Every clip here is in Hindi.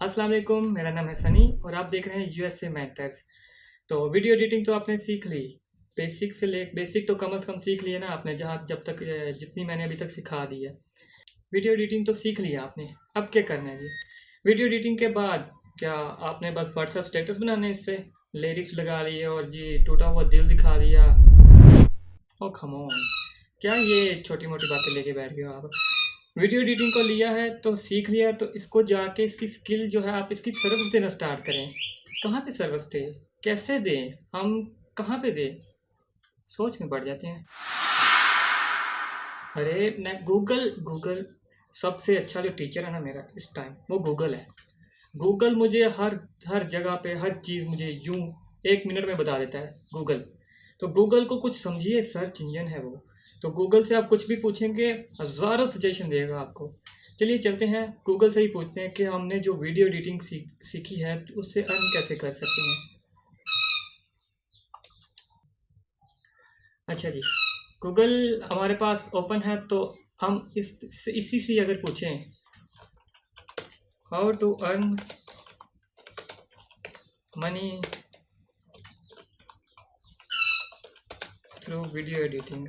अस्सलाम वालेकुम, मेरा नाम है सनी और आप देख रहे हैं यूएसए मैटर्स। तो वीडियो एडिटिंग तो आपने सीख ली, बेसिक तो कम से कम सीख लिया ना आपने, जहाँ जब तक जितनी मैंने अभी तक सिखा दी है। वीडियो एडिटिंग तो सीख लिया आपने, अब क्या करना है जी? वीडियो एडिटिंग के बाद क्या आपने बस व्हाट्सएप स्टेटस बनाने हैं इससे? लिरिक्स लगा लिए और ये टूटा हुआ दिल दिखा दिया? ओ कम ऑन, क्या ये छोटी मोटी बातें लेके बैठ गए हो आप? वीडियो एडिटिंग को लिया है तो सीख लिया, तो इसको जाके इसकी स्किल जो है आप इसकी सर्विस देना स्टार्ट करें। कहाँ पे सर्विस दें, कैसे दें, हम कहाँ पे दें, सोच में पड़ जाते हैं। अरे मैं गूगल गूगल सबसे अच्छा जो टीचर है ना मेरा इस टाइम, वो गूगल है। गूगल मुझे हर हर जगह पे हर चीज़ मुझे यूं 1 मिनट में बता देता है गूगल। तो गूगल को कुछ समझिए, सर्च इंजन है वो। तो गूगल से आप कुछ भी पूछेंगे, हज़ारों सजेशन देगा आपको। चलिए चलते हैं गूगल से ही पूछते हैं कि हमने जो वीडियो एडिटिंग सीखी है तो उससे अर्न कैसे कर सकते हैं। अच्छा जी, गूगल हमारे पास ओपन है तो हम इसी से अगर पूछें how to earn money through video editing,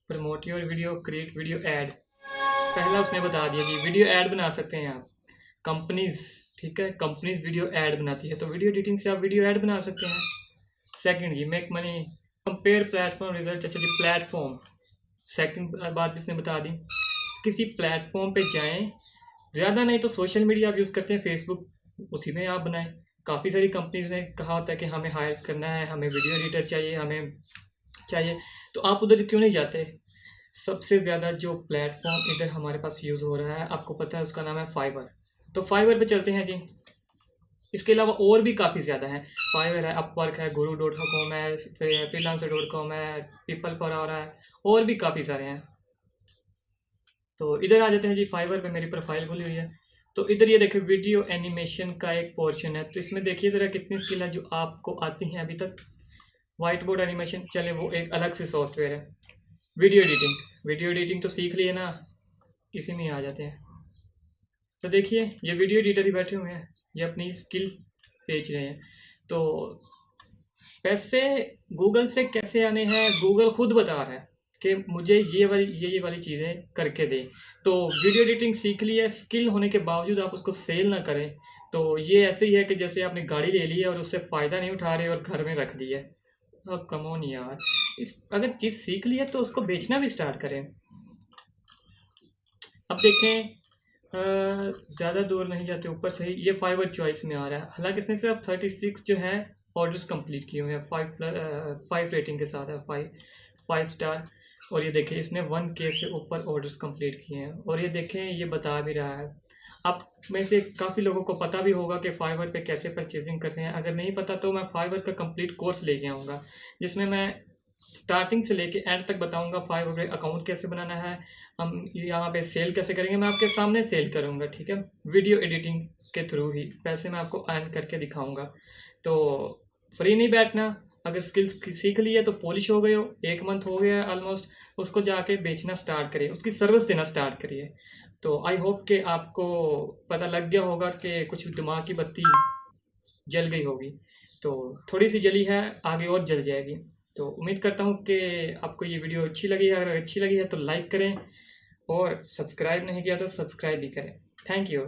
promote your video, create video ad. पहला उसने बता दिया जी, वीडियो ऐड बना सकते हैं आप। कंपनीज, ठीक है, कंपनीज वीडियो ऐड बनाती है तो वीडियो एडिटिंग से आप वीडियो ऐड बना सकते हैं। सेकंड जी, make money, compare platform result. अच्छा जी, प्लेटफॉर्म सेकंड बात भी इसने बता दी। किसी प्लेटफॉर्म पे जाएं, ज़्यादा नहीं तो सोशल मीडिया आप यूज़ करते हैं, फेसबुक, उसी में आप बनाएं। काफ़ी सारी कंपनीज ने कहा होता है कि हमें हायर करना है, हमें वीडियो एडिटर चाहिए, हमें चाहिए, तो आप उधर क्यों नहीं जाते? सबसे ज़्यादा जो प्लेटफॉर्म इधर हमारे पास यूज़ हो रहा है, आपको पता है, उसका नाम है फाइवर। तो फाइवर पे चलते हैं जी। इसके अलावा और भी काफ़ी ज़्यादा हैं। फाइवर है, अपवर्क है, गुरु डॉट कॉम है, फ्रीलांसर डॉट कॉम है, पीपल पर आ रहा है, और भी काफ़ी सारे हैं। तो इधर आ जाते हैं जी, फाइवर पे मेरी प्रोफाइल खुली हुई है। तो इधर ये देखिए, वीडियो एनिमेशन का एक पोर्शन है, तो इसमें देखिए ज़रा कितनी स्किल है जो आपको आती हैं अभी तक। वाइट बोर्ड एनिमेशन, चले वो एक अलग से सॉफ्टवेयर है। वीडियो एडिटिंग तो सीख लिए ना, इसी में आ जाते हैं। तो देखिए, ये वीडियो एडिटर ही बैठे हुए हैं, ये अपनी स्किल बेच रहे हैं। तो पैसे गूगल से कैसे आने हैं, गूगल खुद बता रहा है कि मुझे ये वाली चीज़ें करके दे। तो वीडियो एडिटिंग सीख ली है, स्किल होने के बावजूद आप उसको सेल ना करें, तो ये ऐसे ही है कि जैसे आपने गाड़ी ले ली है और उससे फ़ायदा नहीं उठा रहे और घर में रख दी है। कम ऑन यार, इस अगर चीज़ सीख ली है तो उसको बेचना भी स्टार्ट करें। अब देखें, ज़्यादा दूर नहीं जाते, ऊपर से ही ये फाइवर चॉइस में आ रहा है। हालांकि इसने सिर्फ 36 जो है ऑर्डर्स कंप्लीट किए हुए हैं, 5 रेटिंग के साथ है, 5 स्टार। और ये देखिए, इसने 1K से ऊपर ऑर्डर्स कंप्लीट किए हैं। और ये देखें, ये बता भी रहा है। आप में से काफ़ी लोगों को पता भी होगा कि फाइवर पे कैसे परचेजिंग करते हैं। अगर नहीं पता तो मैं फाइवर का कंप्लीट कोर्स लेके आऊँगा, जिसमें मैं स्टार्टिंग से लेके एंड तक बताऊंगा फाइवर पे अकाउंट कैसे बनाना है, हम यहाँ पे सेल कैसे करेंगे, मैं आपके सामने सेल करूँगा, ठीक है। वीडियो एडिटिंग के थ्रू ही पैसे मैं आपको अर्न करके दिखाऊँगा। तो फ्री नहीं बैठना, अगर स्किल्स सीख ली है तो पॉलिश हो गए हो, 1 मंथ हो गया है ऑलमोस्ट, उसको जाके बेचना स्टार्ट करिए, उसकी सर्विस देना स्टार्ट करिए। तो आई होप कि आपको पता लग गया होगा कि कुछ दिमाग की बत्ती जल गई होगी। तो थोड़ी सी जली है, आगे और जल जाएगी। तो उम्मीद करता हूँ कि आपको ये वीडियो अच्छी लगी है। अगर अच्छी लगी है तो लाइक करें, और सब्सक्राइब नहीं किया तो सब्सक्राइब भी करें। Thank you.